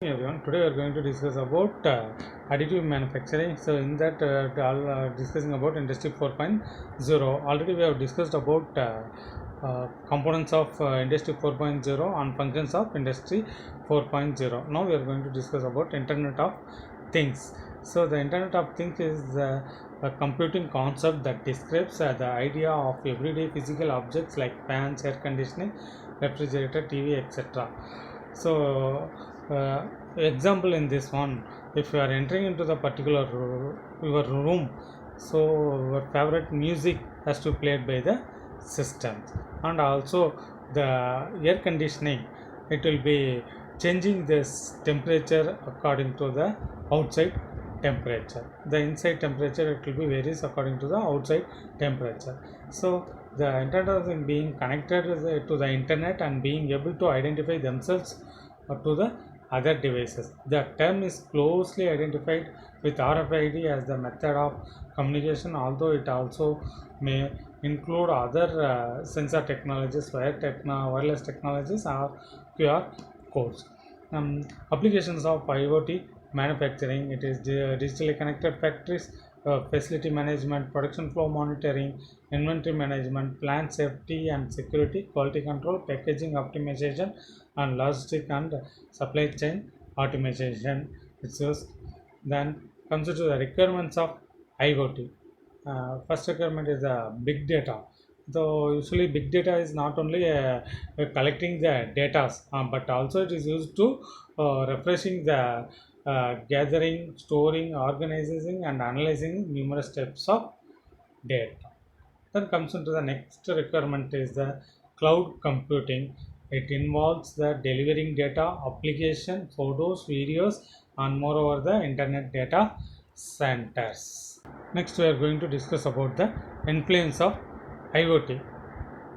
Hey everyone, today we are going to discuss about additive manufacturing. So in that discussing about industry 4.0. Already we have discussed about components of industry 4.0 and functions of industry 4.0. Now we are going to discuss about internet of things. So the internet of things is a computing concept that describes the idea of everyday physical objects like fans, air conditioning, refrigerator, TV, etc. So example in this one, if you are entering into the particular your room, so your favorite music has to be played by the system, and also the air conditioning, it will be changing this temperature according to the outside temperature. The inside temperature, it will be varies according to the outside temperature. So the internet of things being connected to the internet and being able to identify themselves to the other devices. The term is closely identified with RFID as the method of communication, although it also may include other sensor technologies, wireless technologies, or QR codes. Applications of IoT manufacturing, it is digitally connected factories, facility management, production flow monitoring, inventory management, plant safety and security, quality control, packaging optimization, and logistic and supply chain automation. It's used. Then comes to the requirements of IoT. First requirement is big data. So usually big data is not only collecting the data, but also it is used to refreshing the gathering, storing, organizing, and analyzing numerous types of data. Then comes into the next requirement is the cloud computing. It involves the delivering data, application, photos, videos, and moreover the internet data centers. Next, we are going to discuss about the influence of IoT.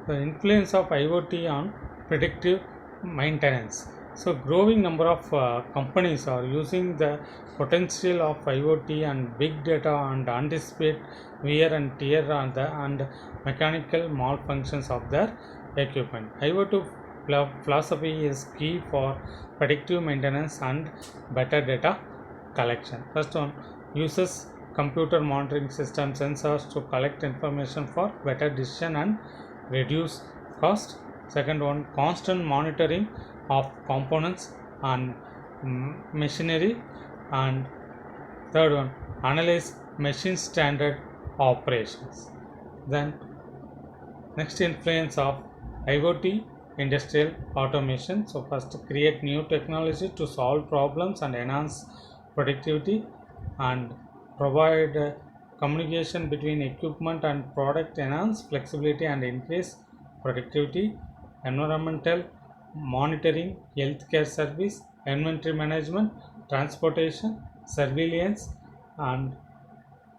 The influence of IoT on predictive maintenance. So, growing number of companies are using the potential of IoT and big data and anticipate wear and tear and mechanical malfunctions of their equipment. IoT philosophy is key for predictive maintenance and better data collection. First one, uses computer monitoring system sensors to collect information for better decision and reduce cost. Second one, constant monitoring of components and machinery. And third one, analyze machine standard operations. Then next, influence of IoT industrial automation. So first, create new technology to solve problems and enhance productivity, and provide communication between equipment and product, enhance flexibility and increase productivity. Environmental monitoring, healthcare service, inventory management, transportation, surveillance, and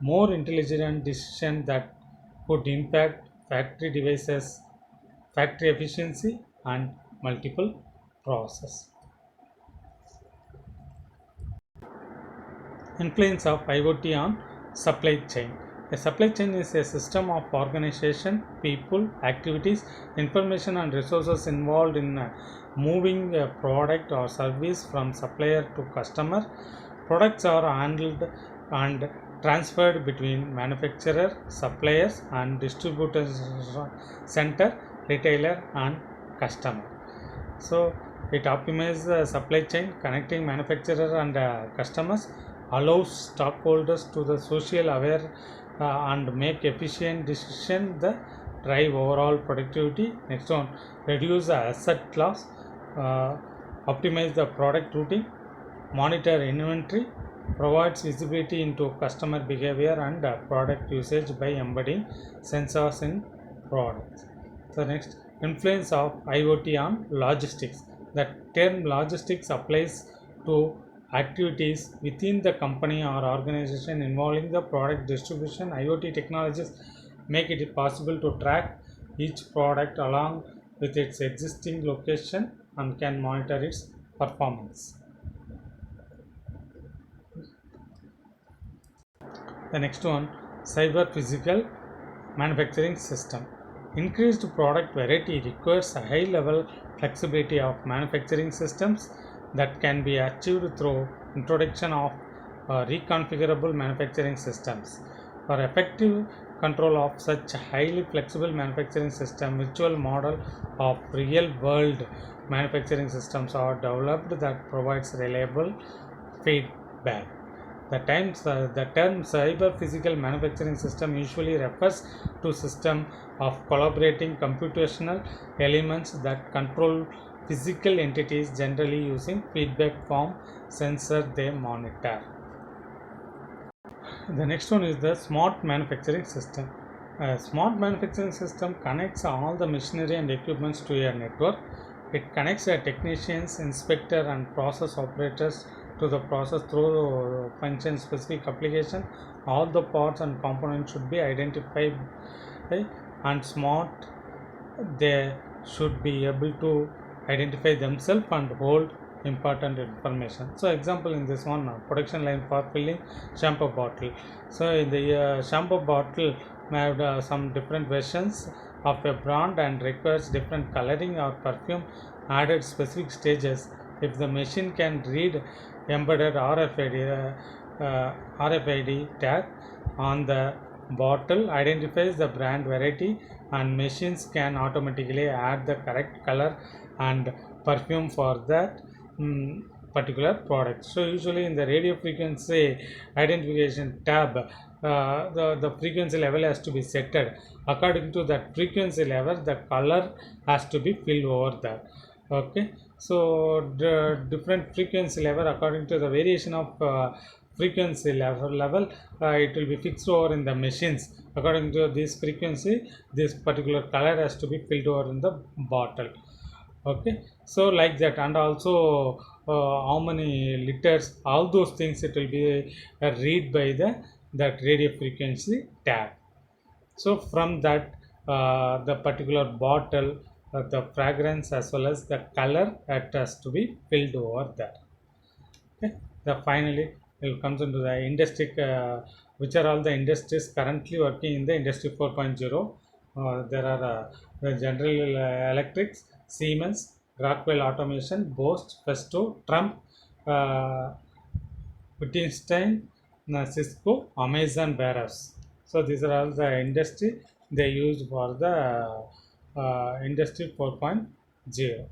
more intelligent decision that could impact factory devices, factory efficiency, and multiple process. Influence of IoT on supply chain. A supply chain is a system of organization, people, activities, information, and resources involved in moving a product or service from supplier to customer. Products are handled and transferred between manufacturer, suppliers, and distributors center, retailer, and customer. So it optimizes the supply chain, connecting manufacturer and customers, allows stockholders to the social aware and make efficient decision, the drive overall productivity. Next one, reduce the asset loss, uh, optimize the product routing, monitor inventory, provides visibility into customer behavior and product usage by embedding sensors in products. So next, influence of IoT on logistics. The term logistics applies to activities within the company or organization involving the product distribution. IoT technologies make it possible to track each product along with its existing location and can monitor its performance. The next one, cyber physical manufacturing system. Increased product variety requires a high level flexibility of manufacturing systems. that can be achieved through introduction of reconfigurable manufacturing systems. For effective control of such highly flexible manufacturing system, virtual model of real world manufacturing systems are developed that provides reliable feedback. The term cyber physical manufacturing system usually refers to system of collaborating computational elements that control physical entities, generally using feedback from sensor they monitor. The next one is the smart manufacturing system. A smart manufacturing system connects all the machinery and equipments to a network. It connects the technicians, inspector, and process operators to the process through function specific application. All the parts and components should be identified and smart. They should be able to identify themselves and hold important information. So example in this one, production line for filling shampoo bottle. So in the shampoo bottle may have some different versions of a brand and requires different coloring or perfume added specific stages. If the machine can read embedded RFID tag on the bottle, identifies the brand variety, and machines can automatically add the correct color and perfume for that particular product. So usually in the radio frequency identification tab, the frequency level has to be set. According to that frequency level, the color has to be filled over there. Okay, so the different frequency level, according to the variation of frequency level, it will be fixed over in the machines. According to this frequency, this particular color has to be filled over in the bottle. Okay, so like that, and also how many liters, all those things, it will be read by that radio frequency tag. So from that, the particular bottle, the fragrance as well as the color, that has to be filled over there. Okay, the finally will comes into the industry, which are all the industries currently working in the industry 4.0. There are the General Electrics, Siemens, Rockwell Automation, Bosch, Festo, Trump, uh, Wittgenstein, Cisco, Amazon Warehouse. So these are all the industry they use for the industry 4.0.